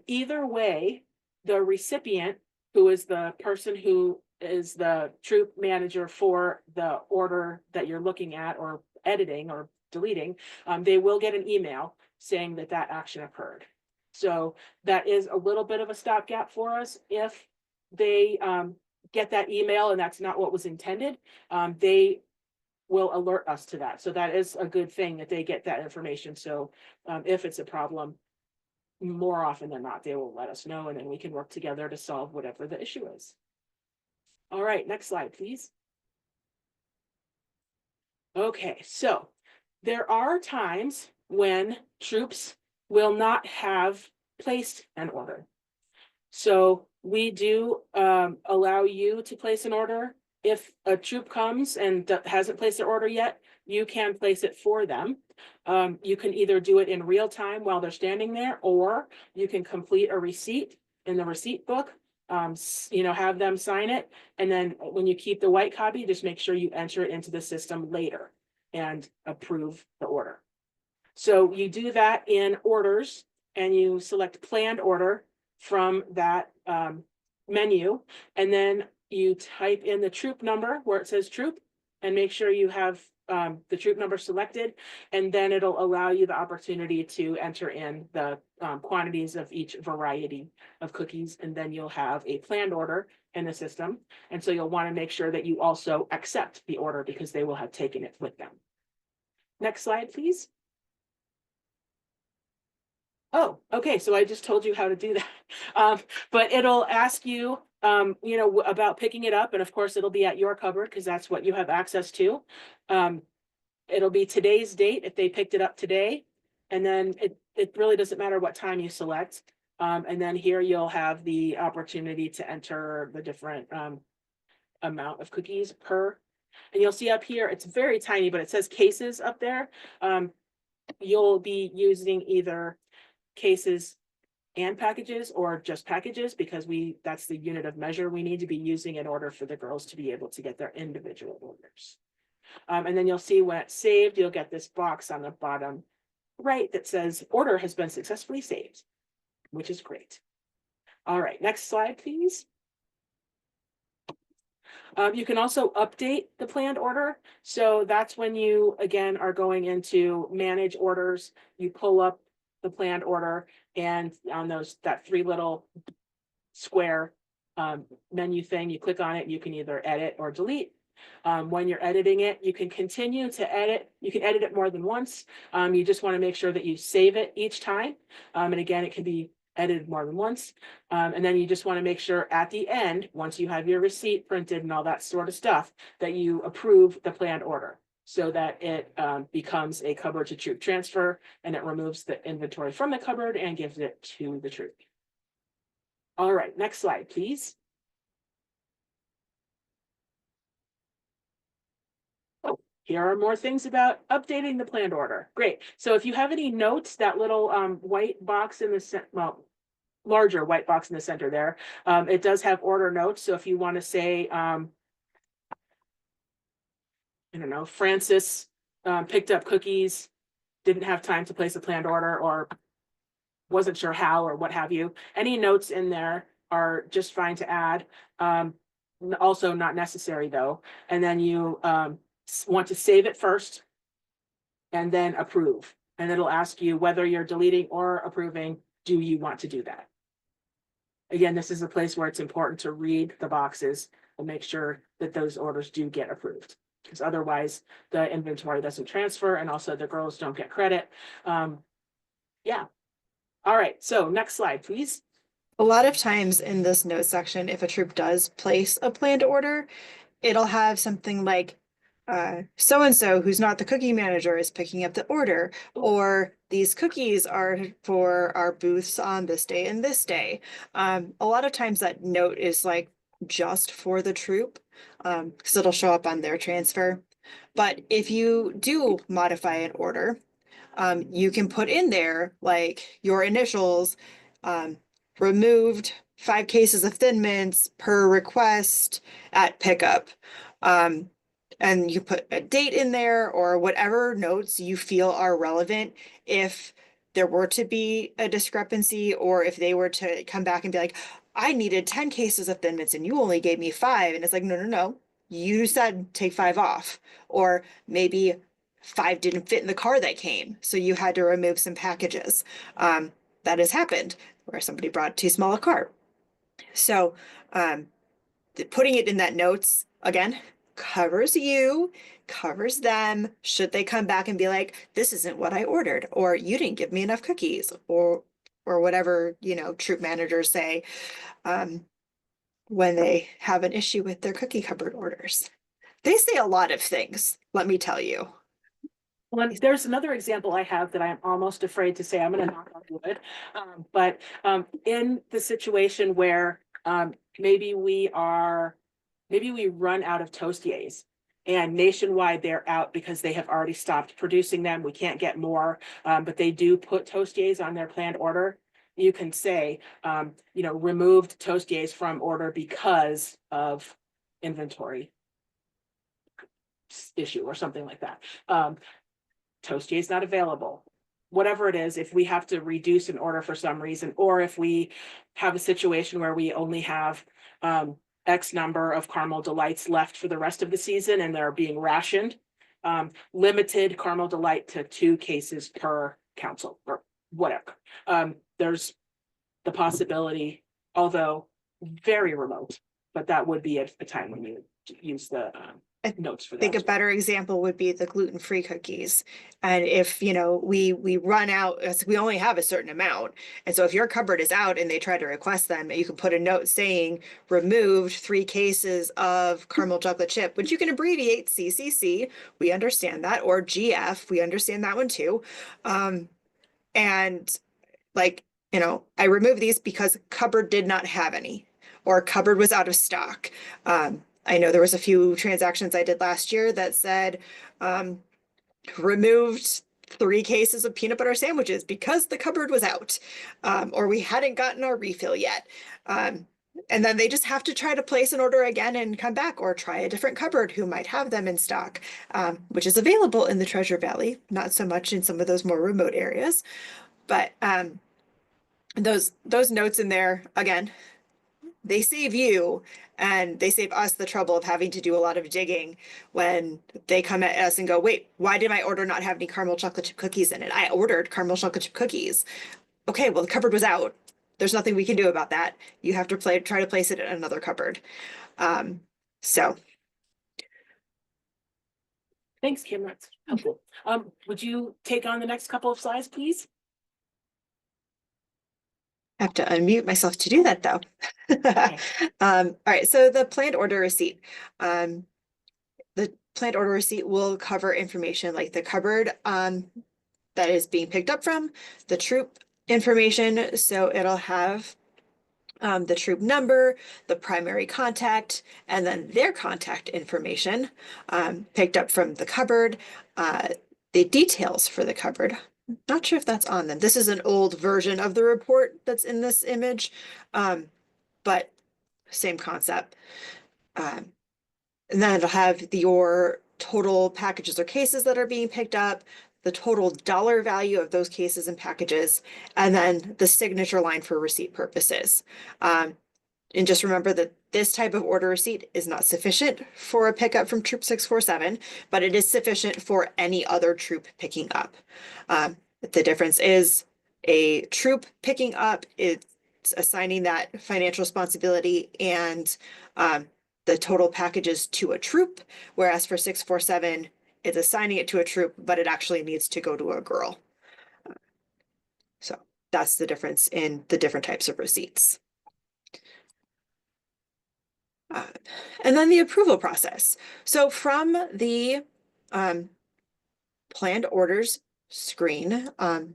Either way, the recipient, who is the person who is the troop manager for the order that you're looking at or editing or deleting, they will get an email saying that that action occurred. So that is a little bit of a stopgap for us. If they get that email and that's not what was intended, they will alert us to that. So that is a good thing that they get that information. So if it's a problem, more often than not, they will let us know, and then we can work together to solve whatever the issue is. All right, next slide, please. Okay, so there are times when troops will not have placed an order. So we do allow you to place an order. If a troop comes and hasn't placed their order yet, you can place it for them. You can either do it in real time while they're standing there, or you can complete a receipt in the receipt book, have them sign it. And then when you keep the white copy, just make sure you enter it into the system later and approve the order. So you do that in orders, and you select planned order from that menu, and then you type in the troop number where it says troop, and make sure you have the troop number selected, and then it'll allow you the opportunity to enter in the quantities of each variety of cookies, and then you'll have a planned order in the system. And so you'll want to make sure that you also accept the order, because they will have taken it with them. Next slide, please. Oh, okay. So I just told you how to do that. But it'll ask you, about picking it up. And of course, it'll be at your cupboard, because that's what you have access to. It'll be today's date if they picked it up today. And then it really doesn't matter what time you select. And then here you'll have the opportunity to enter the different amount of cookies per. And you'll see up here, it's very tiny, but it says cases up there. You'll be using either cases and packages, or just packages, because that's the unit of measure we need to be using in order for the girls to be able to get their individual orders. And then you'll see when it's saved, you'll get this box on the bottom right that says order has been successfully saved, which is great. All right, next slide, please. You can also update the planned order. So that's when you, again, are going into manage orders. You pull up the planned order, and on that three little square menu thing, you click on it, you can either edit or delete. When you're editing it, you can continue to edit. You can edit it more than once. You just want to make sure that you save it each time. And again, it can be edited more than once. And then you just want to make sure at the end, once you have your receipt printed and all that sort of stuff, that you approve the planned order, so that it becomes a cupboard to troop transfer, and it removes the inventory from the cupboard and gives it to the troop. All right, next slide, please. Oh, here are more things about updating the planned order. Great. So if you have any notes, that little white box in the larger white box in the center there, it does have order notes. So if you want to say, I don't know, Francis picked up cookies, didn't have time to place a planned order, or wasn't sure how, or what have you. Any notes in there are just fine to add. Also not necessary though. And then you want to save it first and then approve. And it'll ask you whether you're deleting or approving. Do you want to do that? Again, this is a place where it's important to read the boxes and make sure that those orders do get approved, because otherwise the inventory doesn't transfer, and also the girls don't get credit. Yeah. All right, so next slide, please. A lot of times in this note section, if a troop does place a planned order, it'll have something like so-and-so who's not the cookie manager is picking up the order, or these cookies are for our booths on this day and this day. A lot of times that note is like just for the troop, because it'll show up on their transfer. But if you do modify an order, you can put in there like your initials, removed 5 cases of Thin Mints per request at pickup. And you put a date in there or whatever notes you feel are relevant if there were to be a discrepancy, or if they were to come back and be like, I needed 10 cases of Thin Mints and you only gave me 5. And it's like, no, no, no. You said take 5 off. Or maybe 5 didn't fit in the car that came, so you had to remove some packages. That has happened where somebody brought too small a car. So putting it in that notes again covers you, covers them. Should they come back and be like, this isn't what I ordered, or you didn't give me enough cookies, or whatever, troop managers say when they have an issue with their cookie cupboard orders. They say a lot of things, let me tell you. Well, there's another example I have that I'm almost afraid to say. I'm going to knock on wood. But in the situation where maybe we run out of Toastiers, and nationwide they're out because they have already stopped producing them. We can't get more, but they do put Toastiers on their planned order. You can say, removed Toastiers from order because of inventory issue or something like that. Toastier is not available. Whatever it is, if we have to reduce an order for some reason, or if we have a situation where we only have X number of caramel delights left for the rest of the season and they're being rationed, limited caramel delight to 2 cases per council or whatever. There's the possibility, although very remote, but that would be a time when you use the notes for that. I think a better example would be the gluten-free cookies. And if, we run out, we only have a certain amount. And so if your cupboard is out and they try to request them, you can put a note saying removed 3 cases of caramel chocolate chip, which you can abbreviate CCC. We understand that. Or GF, we understand that one too. And like, I removed these because cupboard did not have any, or cupboard was out of stock. I know there was a few transactions I did last year that said removed 3 cases of peanut butter sandwiches because the cupboard was out, or we hadn't gotten our refill yet. And then they just have to try to place an order again and come back, or try a different cupboard who might have them in stock, which is available in the Treasure Valley, not so much in some of those more remote areas. But those notes in there, again, they save you and they save us the trouble of having to do a lot of digging when they come at us and go, wait, why did my order not have any caramel chocolate chip cookies in it? I ordered caramel chocolate chip cookies. Okay, well, the cupboard was out. There's nothing we can do about that. You have to try to place it in another cupboard. So. Thanks, Kim. That's helpful. Would you take on the next couple of slides, please? I have to unmute myself to do that though. Okay. All right, so the planned order receipt. The planned order receipt will cover information like the cupboard that is being picked up from, the troop information. So it'll have the troop number, the primary contact, and then their contact information picked up from the cupboard, the details for the cupboard. Not sure if that's on them. This is an old version of the report that's in this image, but same concept. And then it'll have your total packages or cases that are being picked up, the total dollar value of those cases and packages, and then the signature line for receipt purposes. And just remember that this type of order receipt is not sufficient for a pickup from Troop 647, but it is sufficient for any other troop picking up. The difference is a troop picking up, it's assigning that financial responsibility and the total packages to a troop, whereas for 647, it's assigning it to a troop, but it actually needs to go to a girl. So that's the difference in the different types of receipts. And then the approval process. So from the planned orders screen, or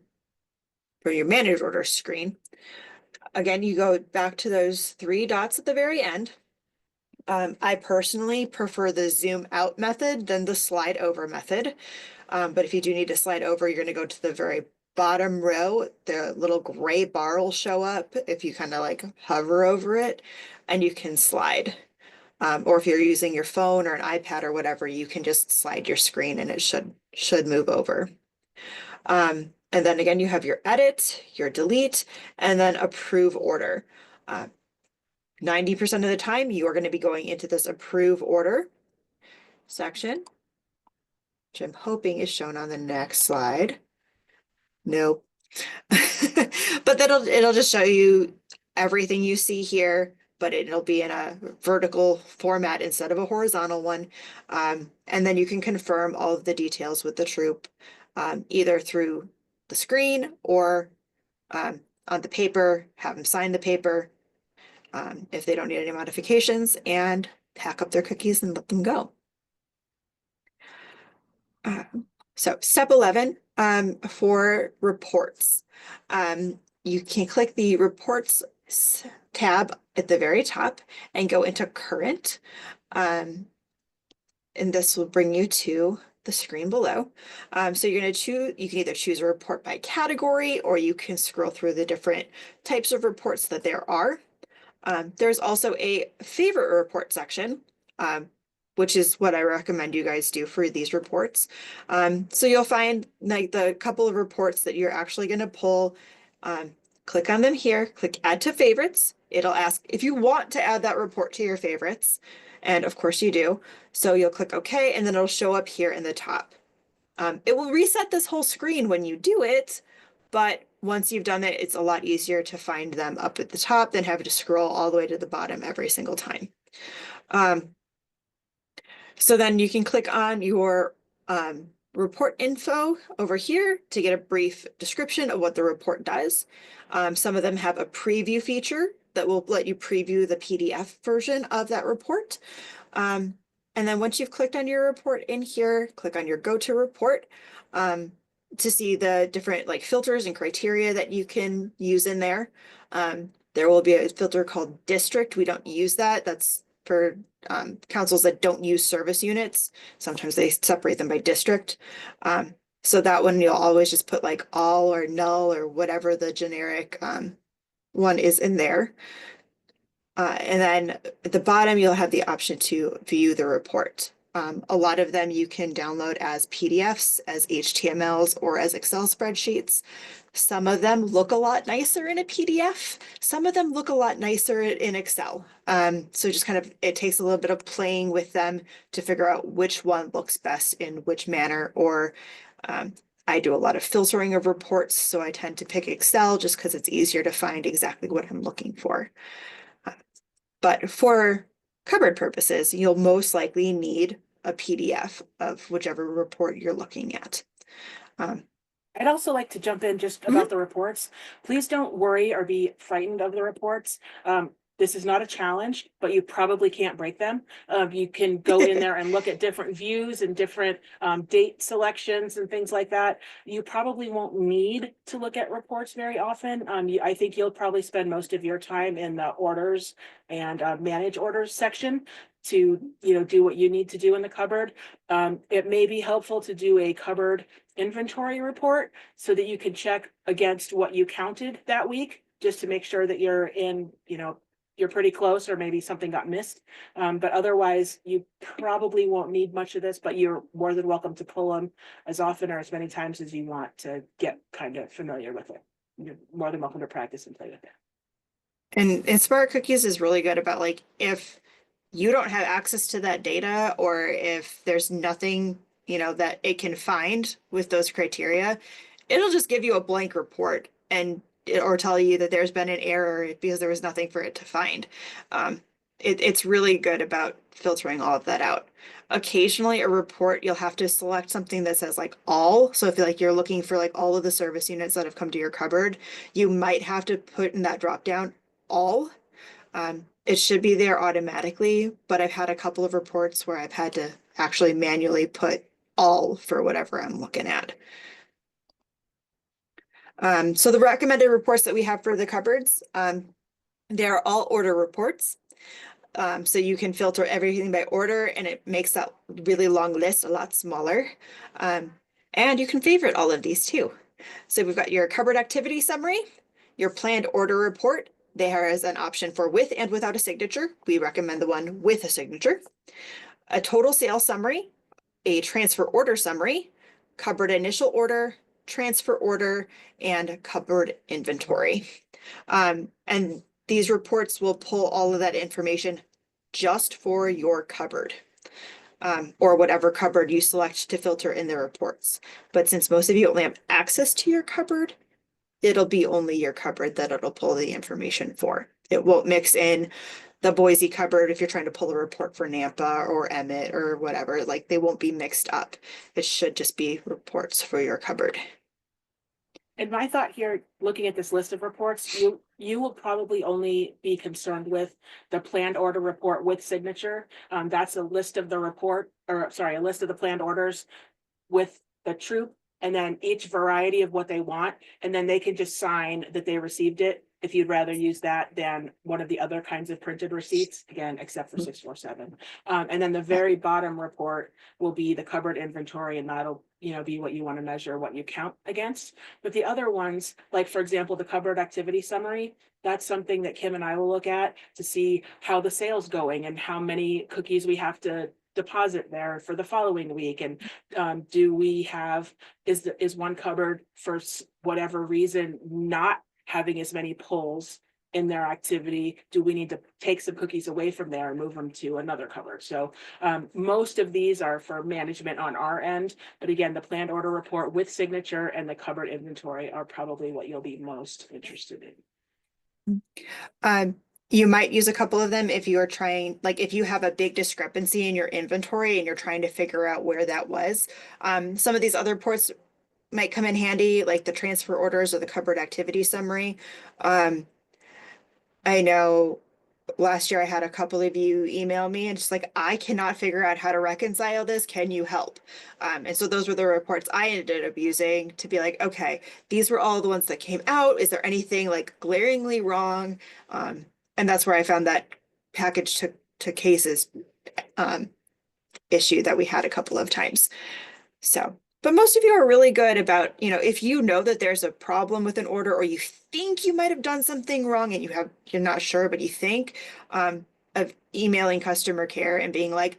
your managed orders screen, again, you go back to those 3 dots at the very end. I personally prefer the zoom out method than the slide over method. But if you do need to slide over, you're going to go to the very bottom row. The little gray bar will show up if you kind of like hover over it, and you can slide. Or if you're using your phone or an iPad or whatever, you can just slide your screen and it should move over. And then again, you have your edit, your delete, and then approve order. 90% of the time, you are going to be going into this approve order section, which I'm hoping is shown on the next slide. Nope. But it'll just show you everything you see here, but it'll be in a vertical format instead of a horizontal one. And then you can confirm all of the details with the troop, either through the screen or on the paper, have them sign the paper if they don't need any modifications, and pack up their cookies and let them go. So step 11 for reports. You can click the reports tab at the very top and go into current. And this will bring you to the screen below. So you're going to choose, you can either choose a report by category, or you can scroll through the different types of reports that there are. There's also a favorite report section, which is what I recommend you guys do for these reports. So you'll find like the couple of reports that you're actually going to pull. Click on them here, click add to favorites. It'll ask if you want to add that report to your favorites. And of course you do. So you'll click OK, and then it'll show up here in the top. It will reset this whole screen when you do it, but once you've done it, it's a lot easier to find them up at the top than having to scroll all the way to the bottom every single time. So then you can click on your report info over here to get a brief description of what the report does. Some of them have a preview feature that will let you preview the PDF version of that report. And then once you've clicked on your report in here, click on your go to report to see the different like filters and criteria that you can use in there. There will be a filter called district. We don't use that. That's for councils that don't use service units. Sometimes they separate them by district. So that one you'll always just put like all or null or whatever the generic one is in there. And then at the bottom, you'll have the option to view the report. A lot of them you can download as PDFs, as HTMLs, or as Excel spreadsheets. Some of them look a lot nicer in a PDF. Some of them look a lot nicer in Excel. So just kind of, it takes a little bit of playing with them to figure out which one looks best in which manner. Or I do a lot of filtering of reports, so I tend to pick Excel just because it's easier to find exactly what I'm looking for. But for cupboard purposes, you'll most likely need a PDF of whichever report you're looking at. I'd also like to jump in just about the reports. Please don't worry or be frightened of the reports. This is not a challenge, but you probably can't break them. You can go in there and look at different views and different date selections and things like that. You probably won't need to look at reports very often. I think you'll probably spend most of your time in the orders and manage orders section to do what you need to do in the cupboard. It may be helpful to do a cupboard inventory report so that you can check against what you counted that week, just to make sure that you're in, you're pretty close, or maybe something got missed. But otherwise, you probably won't need much of this, but you're more than welcome to pull them as often or as many times as you want to get kind of familiar with it. You're more than welcome to practice and play with it. And Smart Cookies is really good about like, if you don't have access to that data, or if there's nothing, that it can find with those criteria, it'll just give you a blank report or tell you that there's been an error because there was nothing for it to find. It's really good about filtering all of that out. Occasionally a report, you'll have to select something that says like all. So if you're looking for like all of the service units that have come to your cupboard, you might have to put in that drop down all. It should be there automatically, but I've had a couple of reports where I've had to actually manually put all for whatever I'm looking at. So the recommended reports that we have for the cupboards, they're all order reports. So you can filter everything by order, and it makes that really long list a lot smaller. And you can favorite all of these too. So we've got your cupboard activity summary, your planned order report, there is an option for with and without a signature. We recommend the one with a signature. A total sales summary, a transfer order summary, cupboard initial order, transfer order, and cupboard inventory. And these reports will pull all of that information just for your cupboard. Or whatever cupboard you select to filter in the reports. But since most of you only have access to your cupboard, it'll be only your cupboard that it'll pull the information for. It won't mix in the Boise cupboard if you're trying to pull a report for Nampa or Emmett or whatever. Like, they won't be mixed up. It should just be reports for your cupboard. And my thought here, looking at this list of reports, you will probably only be concerned with the planned order report with signature. That's a list of the report, or sorry, a list of the planned orders with the troop, and then each variety of what they want, and then they can just sign that they received it if you'd rather use that than one of the other kinds of printed receipts, again, except for 647. And then the very bottom report will be the cupboard inventory, and that'll, be what you want to measure, what you count against. But the other ones, like for example, the cupboard activity summary, that's something that Kim and I will look at to see how the sales going and how many cookies we have to deposit there for the following week. And do we have, is one cupboard for whatever reason not having as many pulls in their activity? Do we need to take some cookies away from there and move them to another cupboard? So most of these are for management on our end, but again, the planned order report with signature and the cupboard inventory are probably what you'll be most interested in. You might use a couple of them if you are trying, like if you have a big discrepancy in your inventory and you're trying to figure out where that was. Some of these other reports might come in handy, like the transfer orders or the cupboard activity summary. I know last year I had a couple of you email me and just like, I cannot figure out how to reconcile this. Can you help? And so those were the reports I ended up using to be like, okay, these were all the ones that came out. Is there anything like glaringly wrong? And that's where I found that package to cases issue that we had a couple of times. So, but most of you are really good about, if you know that there's a problem with an order or you think you might have done something wrong and you're not sure, but you think, of emailing customer care and being like,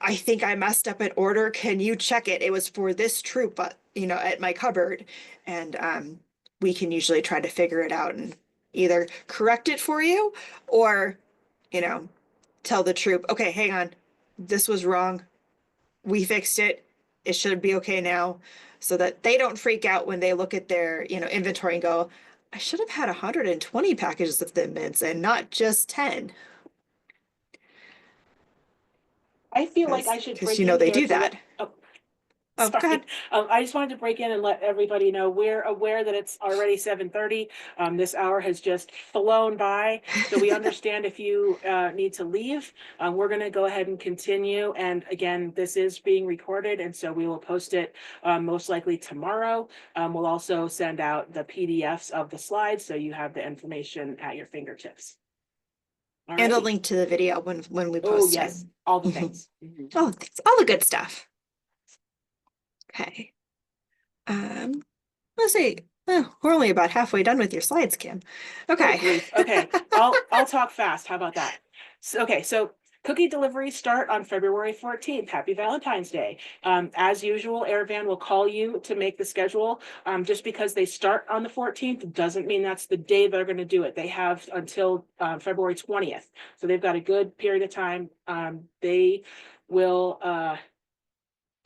I think I messed up an order. Can you check it? It was for this troop, but at my cupboard. And we can usually try to figure it out and either correct it for you or, tell the troop, okay, hang on, this was wrong. We fixed it. It should be okay now, so that they don't freak out when they look at their, inventory and go, I should have had 120 packages of Thin Mints and not just 10. I feel like I should break Because in they here do to let- that. Oh, Go sorry. ahead. I just wanted to break in and let everybody know we're aware that it's already 7:30. This hour has just flown by, so we understand if you need to leave. We're going to go ahead and continue. And again, this is being recorded, and so we will post it most likely tomorrow. We'll also send out the PDFs of the slides, so you have the information at your fingertips. And a link to the video when we Oh, post yes, it. all the things. Mhm. Oh, thanks. All the good stuff. Okay. Let's see. Oh, we're only about halfway done with your slides, Kim. Okay. Oh, grief. Okay, I'll talk fast. How about that? So cookie deliveries start on February 14th. Happy Valentine's Day. As usual, Airvan will call you to make the schedule. Just because they start on the 14th doesn't mean that's the day they're going to do it. They have until February 20th. So they've got a good period of time. They will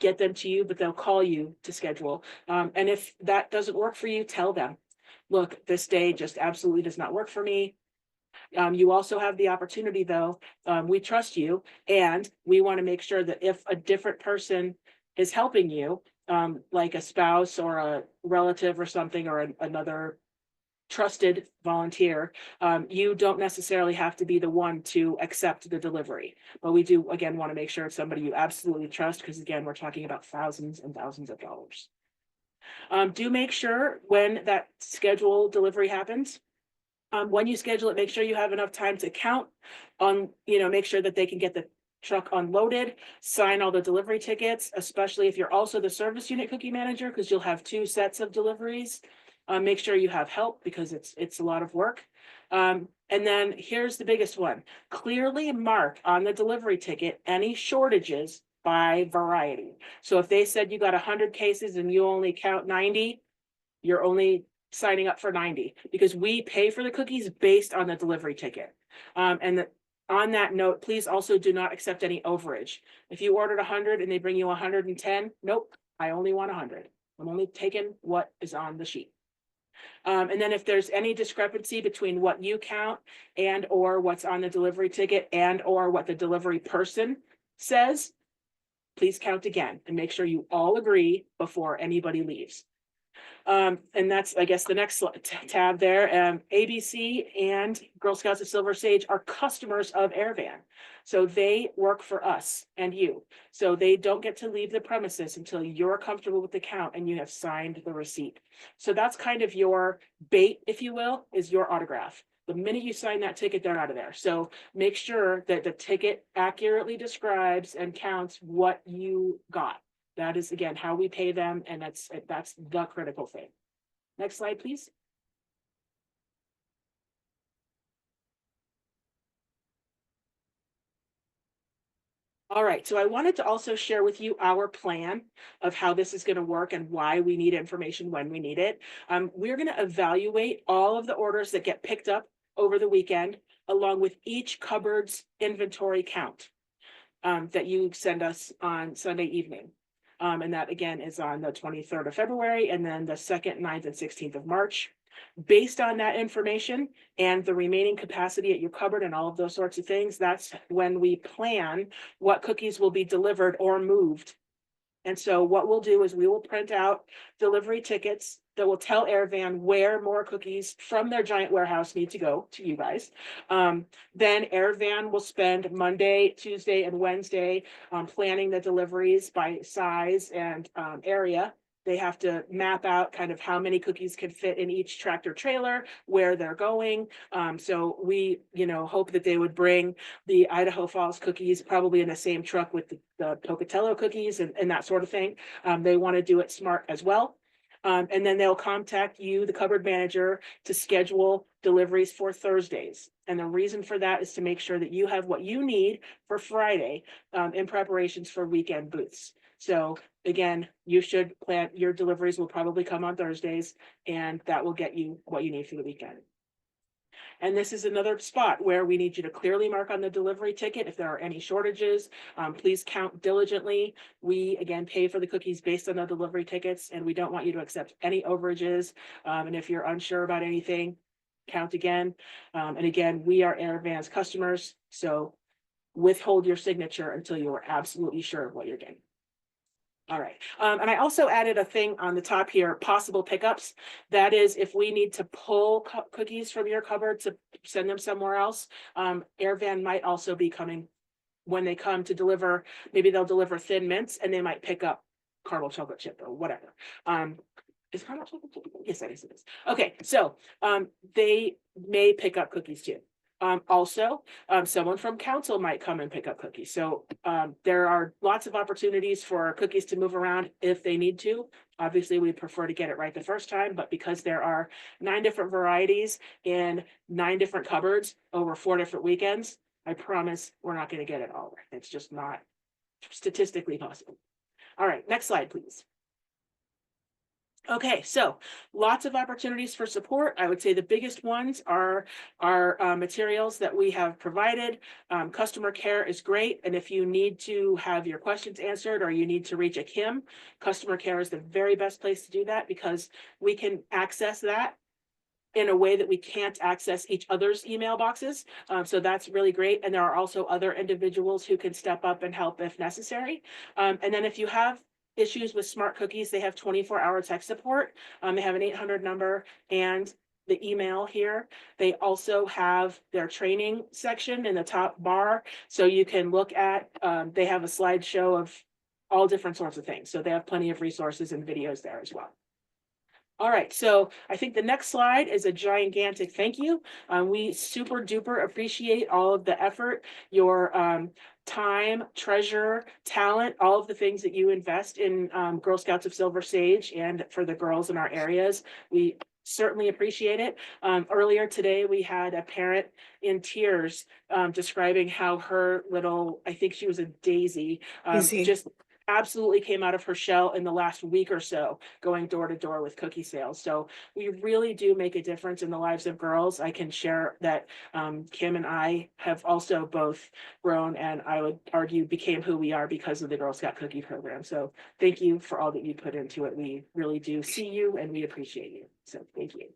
get them to you, but they'll call you to schedule. And if that doesn't work for you, tell them, look, this day just absolutely does not work for me. You also have the opportunity though, we trust you, and we want to make sure that if a different person is helping you, like a spouse or a relative or something, or another trusted volunteer, you don't necessarily have to be the one to accept the delivery. But we do, again, want to make sure it's somebody you absolutely trust, because again, we're talking about thousands and thousands of dollars. Do make sure when that schedule delivery happens, when you schedule it, make sure you have enough time to count on, make sure that they can get the truck unloaded, sign all the delivery tickets, especially if you're also the service unit cookie manager, because you'll have 2 sets of deliveries. Make sure you have help, because it's a lot of work. And then here's the biggest one. Clearly mark on the delivery ticket any shortages by variety. So if they said you got 100 cases and you only count 90, you're only signing up for 90 because we pay for the cookies based on the delivery ticket. On that note, please also do not accept any overage. If you ordered 100 and they bring you 110, nope, I only want 100. I'm only taking what is on the sheet. And then if there's any discrepancy between what you count and or what's on the delivery ticket and or what the delivery person says, please count again and make sure you all agree before anybody leaves. And that's, I guess, the next tab there. ABC and Girl Scouts of Silver Sage are customers of Airvan. So they work for us and you. So they don't get to leave the premises until you're comfortable with the count and you have signed the receipt. So that's kind of your bait, if you will, is your autograph. The minute you sign that ticket, they're out of there. So make sure that the ticket accurately describes and counts what you got. That is, again, how we pay them, and that's the critical thing. Next slide, please. All right, so I wanted to also share with you our plan of how this is going to work and why we need information when we need it. We're going to evaluate all of the orders that get picked up over the weekend, along with each cupboard's inventory count that you send us on Sunday evening. And that again is on the 23rd of February and then the 2nd, 9th, and 16th of March. Based on that information and the remaining capacity at your cupboard and all of those sorts of things, that's when we plan what cookies will be delivered or moved. And so what we'll do is we will print out delivery tickets that will tell Airvan where more cookies from their giant warehouse need to go to you guys. Then Airvan will spend Monday, Tuesday, and Wednesday planning the deliveries by size and area. They have to map out kind of how many cookies can fit in each tractor trailer, where they're going. So we, hope that they would bring the Idaho Falls cookies probably in the same truck with the Pocatello cookies and that sort of thing. They want to do it smart as well. And then they'll contact you, the cupboard manager, to schedule deliveries for Thursdays. And the reason for that is to make sure that you have what you need for Friday in preparations for weekend booths. So again, you should plan your deliveries will probably come on Thursdays, and that will get you what you need for the weekend. And this is another spot where we need you to clearly mark on the delivery ticket if there are any shortages. Please count diligently. We, again, pay for the cookies based on the delivery tickets, and we don't want you to accept any overages. And if you're unsure about anything, count again. And again, we are Airvan's customers, so withhold your signature until you are absolutely sure of what you're getting. All right. And I also added a thing on the top here, possible pickups. That is, if we need to pull cookies from your cupboard to send them somewhere else, Airvan might also be coming when they come to deliver. Maybe they'll deliver Thin Mints and they might pick up caramel chocolate chip or whatever. Is caramel chocolate chip? Yes, I guess it is. Okay, so they may pick up cookies too. Also, someone from council might come and pick up cookies. So there are lots of opportunities for cookies to move around if they need to. Obviously, we prefer to get it right the first time, but because there are 9 different varieties in 9 different cupboards over 4 different weekends, I promise we're not going to get it all right. It's just not statistically possible. All right, next slide, please. Okay, so lots of opportunities for support. I would say the biggest ones are our materials that we have provided. Customer care is great. And if you need to have your questions answered or you need to reach a Kim, customer care is the very best place to do that because we can access that in a way that we can't access each other's email boxes. So that's really great. And there are also other individuals who can step up and help if necessary. And then if you have issues with smart cookies, they have 24-hour tech support. They have an 800 number and the email here. They also have their training section in the top bar. So you can look at, they have a slideshow of all different sorts of things. So they have plenty of resources and videos there as well. All right, so I think the next slide is a gigantic thank you. We super duper appreciate all of the effort, your time, treasure, talent, all of the things that you invest in Girl Scouts of Silver Sage and for the girls in our areas. We certainly appreciate it. Earlier today, we had a parent in tears describing how her little, I think she was a Daisy, Easy. just absolutely came out of her shell in the last week or so, going door to door with cookie sales. So we really do make a difference in the lives of girls. I can share that Kim and I have also both grown, and I would argue became who we are because of the Girl Scout Cookie Program. So thank you for all that you put into it. We really do see you and we appreciate you. So thank you.